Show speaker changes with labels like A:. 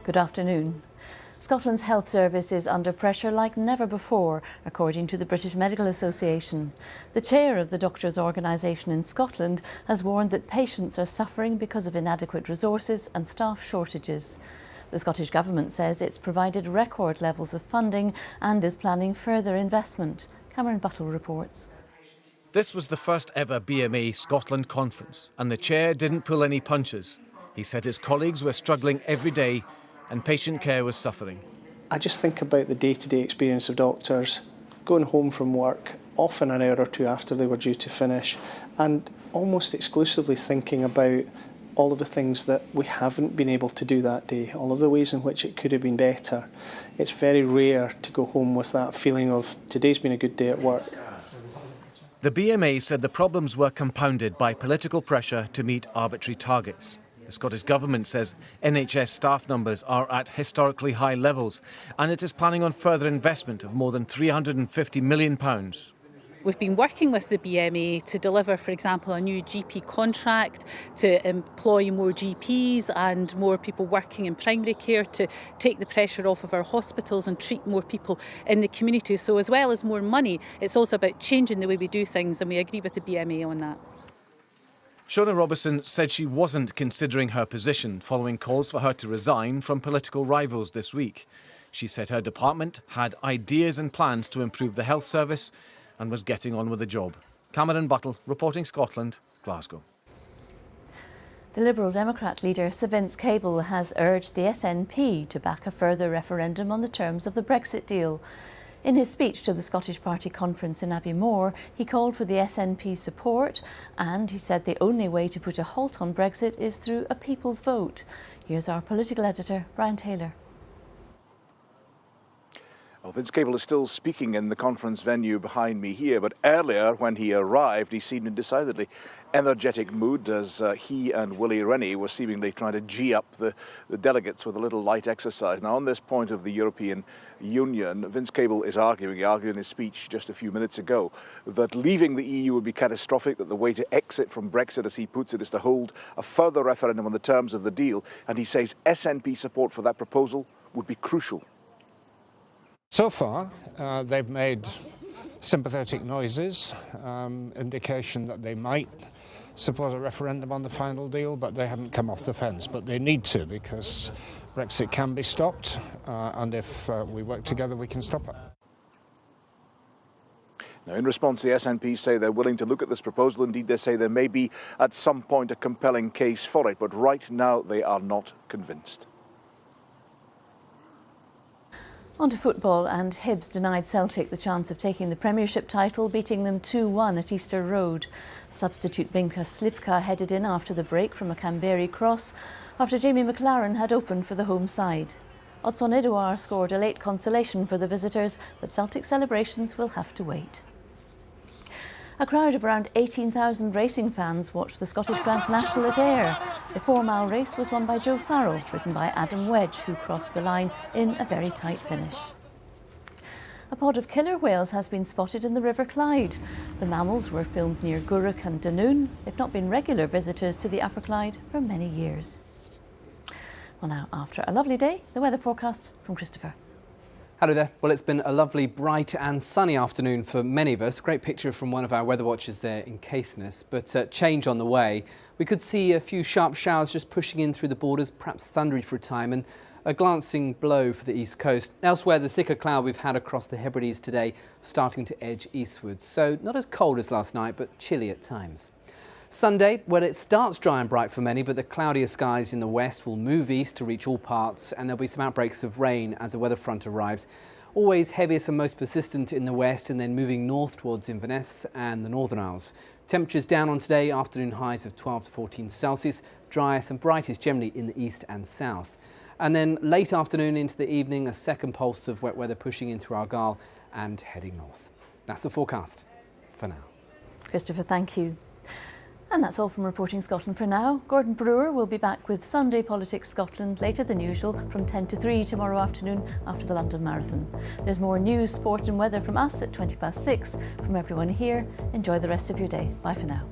A: Good afternoon. Scotland's health service is under pressure like never before, according to the British Medical Association. The chair of the doctors' organisation in Scotland has warned that patients are suffering because of inadequate resources and staff shortages. The Scottish Government says it's provided record levels of funding and is planning further investment. Cameron Buttle reports.
B: This was the first ever BMA Scotland conference, and the chair didn't pull any punches. He said his colleagues were struggling every day and patient care was suffering.
C: I just think about the day-to-day experience of doctors going home from work, often an hour or two after they were due to finish, and almost exclusively thinking about all of the things that we haven't been able to do that day, all of the ways in which it could have been better. It's very rare to go home with that feeling of today's been a good day at work.
B: The BMA said the problems were compounded by political pressure to meet arbitrary targets. The Scottish Government says NHS staff numbers are at historically high levels and it is planning on further investment of more than £350 million.
D: We've been working with the BMA to deliver, for example, a new GP contract, to employ more GPs and more people working in primary care, to take the pressure off of our hospitals and treat more people in the community. So as well as more money, it's also about changing the way we do things, and we agree with the BMA on that.
B: Shona Robertson said she wasn't considering her position following calls for her to resign from political rivals this week. She said her department had ideas and plans to improve the health service and was getting on with the job. Cameron Buttle, reporting Scotland, Glasgow.
A: The Liberal Democrat leader Sir Vince Cable has urged the SNP to back a further referendum on the terms of the Brexit deal. In his speech to the Scottish Party conference in Aviemore, he called for the SNP's support and he said the only way to put a halt on Brexit is through a people's vote. Here's our political editor, Brian Taylor.
E: Well, Vince Cable is still speaking in the conference venue behind me here, but earlier when he arrived he seemed in decidedly energetic mood as he and Willie Rennie were seemingly trying to gee up the delegates with a little light exercise. Now on this point of the European Union, Vince Cable is arguing, he argued in his speech just a few minutes ago, that leaving the EU would be catastrophic, that the way to exit from Brexit, as he puts it, is to hold a further referendum on the terms of the deal, and he says SNP support for that proposal would be crucial.
F: So far, they've made sympathetic noises, indication that they might support a referendum on the final deal, but they haven't come off the fence. But they need to, because Brexit can be stopped, and if we work together, we can stop it.
E: Now, in response, the SNP say they're willing to look at this proposal. Indeed, they say there may be, at some point, a compelling case for it, but right now they are not convinced.
A: On to football, and Hibs denied Celtic the chance of taking the Premiership title, beating them 2-1 at Easter Road. Substitute Vinka Slivka headed in after the break from a Canberra cross after Jamie McLaren had opened for the home side. Odson Edouard scored a late consolation for the visitors, but Celtic celebrations will have to wait. A crowd of around 18,000 racing fans watched the Scottish Grand National at Ayr. The 4-mile race was won by Joe Farrell, ridden by Adam Wedge, who crossed the line in a very tight finish. A pod of killer whales has been spotted in the River Clyde. The mammals were filmed near Gourock and Dunoon. They've not been regular visitors to the Upper Clyde for many years. Well, now, after a lovely day, the weather forecast from Christopher.
G: Hello there. Well, it's been a lovely, bright and sunny afternoon for many of us. Great picture from one of our weather watchers there in Caithness, but change on the way. We could see a few sharp showers just pushing in through the borders, perhaps thundery for a time, and a glancing blow for the east coast. Elsewhere, the thicker cloud we've had across the Hebrides today starting to edge eastwards. So not as cold as last night, but chilly at times. Sunday, well, it starts dry and bright for many, but the cloudier skies in the west will move east to reach all parts, and there'll be some outbreaks of rain as the weather front arrives. Always heaviest and most persistent in the west, and then moving north towards Inverness and the Northern Isles. Temperatures down on today, afternoon highs of 12 to 14 Celsius, driest and brightest generally in the east and south. And then late afternoon into the evening, a second pulse of wet weather pushing in through Argyll and heading north. That's the forecast for now.
A: Christopher, thank you. And that's all from Reporting Scotland for now. Gordon Brewer will be back with Sunday Politics Scotland later than usual from 10 to 3 tomorrow afternoon after the London Marathon. There's more news, sport and weather from us at 6:20. From everyone here, enjoy the rest of your day. Bye for now.